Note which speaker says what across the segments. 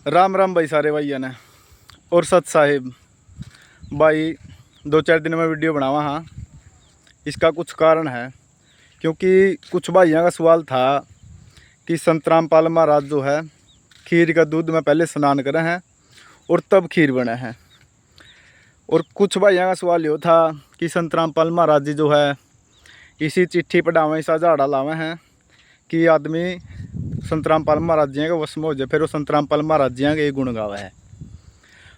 Speaker 1: राम राम भाई सारे भाइया ने और सत साहिब भाई। 2-4 दिन में वीडियो बनावा हाँ। इसका कुछ कारण है क्योंकि कुछ भाइयों का सवाल था कि संत रामपाल महाराज जो है खीर का दूध में पहले स्नान करे हैं और तब खीर बने हैं। और कुछ भाइयों का सवाल ये था कि संत रामपाल महाराज जी जो है इसी चिट्ठी पढ़ावें ऐसा झाड़ा लावे हैं कि आदमी संत रामपाल महाराज जी का वश में हो जाए, फिर वो संत रामपाल महाराज जी के गुण गावा है।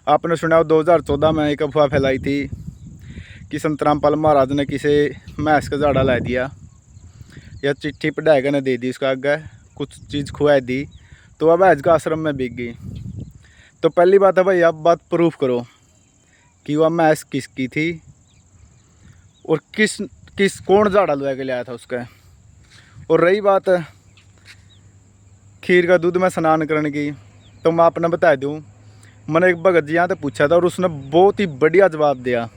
Speaker 1: आपने सुना 2014 में एक अफवाह फैलाई थी कि संत रामपाल महाराज ने किसी भैंस का झाड़ा ला दिया या चिट्ठी पढ़ा के ने दे दी, उसका आगे कुछ चीज़ खुआ दी तो वह भैंस का आश्रम में बिक गई। तो पहली बात है भाई, आप बात प्रूफ करो कि वह भैंस किसकी थी और किस कौन झाड़ा लगा के लाया था उसका। और रही बात खीर का दूध में स्नान करने की, तो मैं आपने बता दूं, मैंने एक भगत जी यहाँ तो पूछा था और उसने बहुत ही बढ़िया जवाब दिया।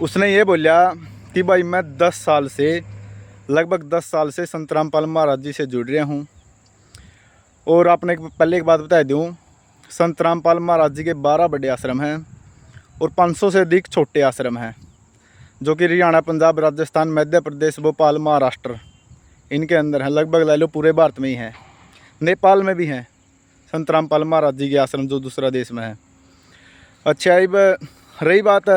Speaker 1: उसने ये बोला कि भाई मैं लगभग 10 साल से संत रामपाल महाराज जी से जुड़ रहा हूँ। और आपने पहले एक बात बता दूँ, संत रामपाल महाराज जी के 12 बड़े आश्रम हैं और 500 से अधिक छोटे आश्रम हैं जो कि हरियाणा, पंजाब, राजस्थान, मध्य प्रदेश, भोपाल, महाराष्ट्र इनके अंदर है। लगभग ले लो पूरे भारत में ही है, नेपाल में भी हैं संत रामपाल महाराज जी के आश्रम जो दूसरा देश में है। अच्छा, अब रही बात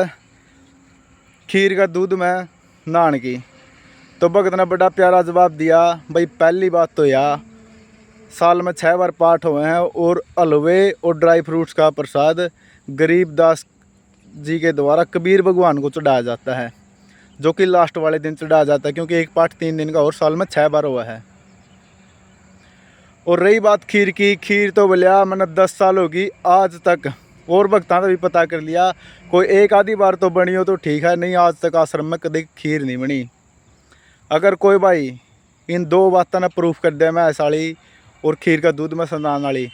Speaker 1: खीर का दूध में नहाने की, तो भगत ने बड़ा प्यारा जवाब दिया। भाई पहली बात तो यह साल में 6 बार पाठ हुए हैं और हलवे और ड्राई फ्रूट्स का प्रसाद गरीबदास जी के द्वारा कबीर भगवान को चढ़ाया जाता है, जो कि लास्ट वाले दिन चढ़ाया जाता है क्योंकि एक पाठ 3 दिन का और साल में 6 बार हुआ है। और रही बात खीर की, खीर तो बोलिया मैंने 10 साल होगी आज तक, और भक्तों ने भी पता कर लिया, कोई एक आधी बार तो बनी हो तो ठीक है, नहीं आज तक आश्रम में कभी खीर नहीं बनी। अगर कोई भाई इन 2 बातों ने प्रूफ कर दिया, मैं साड़ी और खीर का दूध में स्नान वाली,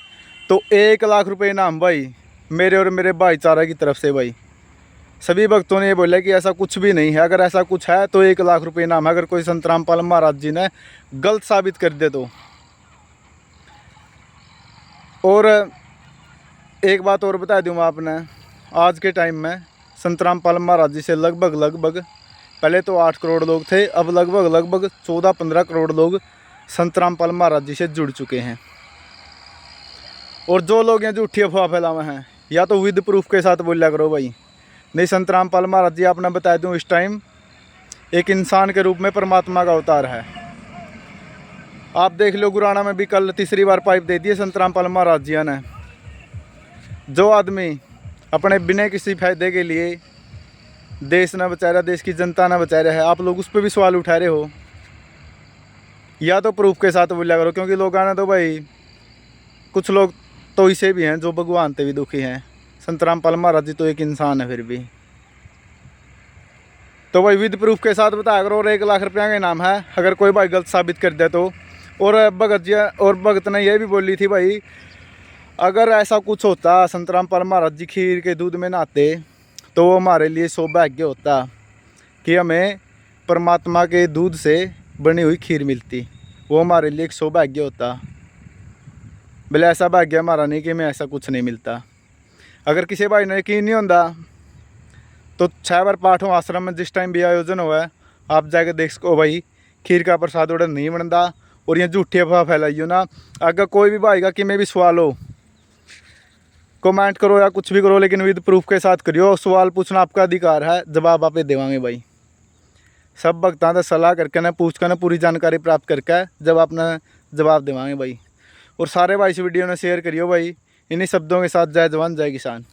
Speaker 1: तो 1 लाख रुपये इनाम भाई मेरे और मेरे भाईचारा की तरफ से। भाई सभी भक्तों ने ये बोला कि ऐसा कुछ भी नहीं है, अगर ऐसा कुछ है तो 1 लाख रुपये इनाम है, अगर कोई संत रामपाल महाराज जी ने गलत साबित कर दे तो। और एक बात और बता दूँ मैं आपने, आज के टाइम में संत रामपाल महाराज जी से लगभग पहले तो 8 करोड़ लोग थे, अब लगभग 14-15 करोड़ लोग संत रामपाल महाराज जी से जुड़ चुके हैं। और जो लोग हैं झूठी अफवाह फैलावे हैं, या तो विद प्रूफ के साथ बोलिया करो भाई। नहीं, संत रामपाल महाराज जी आपने बता दूँ इस टाइम एक इंसान के रूप में परमात्मा का अवतार है। आप देख लो गुराना में भी कल 3री बार पाइप दे दिए संत रामपाल महाराज जी ने। जो आदमी अपने बिना किसी फायदे के लिए देश न बचा रहा, देश की जनता न बचा रहा है, आप लोग उस पर भी सवाल उठा रहे हो, या तो प्रूफ के साथ बोलिया करो। क्योंकि लोग आना तो भाई कुछ लोग तो इसे भी हैं जो भगवान से भी दुखी हैं। संत रामपाल महाराज जी तो एक इंसान है फिर भी। तो भाई विद प्रूफ के साथ बताया करो। और 1 लाख रुपया का इनाम है अगर कोई भाई गलत साबित कर दे तो। और भगत ने यह भी बोली थी भाई, अगर ऐसा कुछ होता संत रामपाल महाराज जी खीर के दूध में नहाते तो वो हमारे लिए सौभाग्य होता कि हमें परमात्मा के दूध से बनी हुई खीर मिलती, वो हमारे लिए एक सौभाग्य होता। भले ऐसा भाग्य हमारा नहीं कि हमें ऐसा कुछ नहीं मिलता। अगर किसी भाई ने यकीन नहीं होता तो 6 बार पाठ हो आश्रम में जिस टाइम भी आयोजन हुआ है, आप जाके देख सको भाई खीर का प्रसाद ऑर्डर नहीं बनता। और ये झूठी अफवाह फैलाइयो ना। अगर कोई भी भाई का कि मैं भी सवाल हो, कमेंट करो या कुछ भी करो, लेकिन विद प्रूफ के साथ करियो। सवाल पूछना आपका अधिकार है, जवाब आप देवांगे भाई। सब भक्तों से सलाह करके ना पूछ कर ना पूरी जानकारी प्राप्त करके जब आपने जवाब देवांगे भाई। और सारे भाई इस वीडियो ने शेयर करियो भाई। इन्हीं शब्दों के साथ जय जवान जय किसान।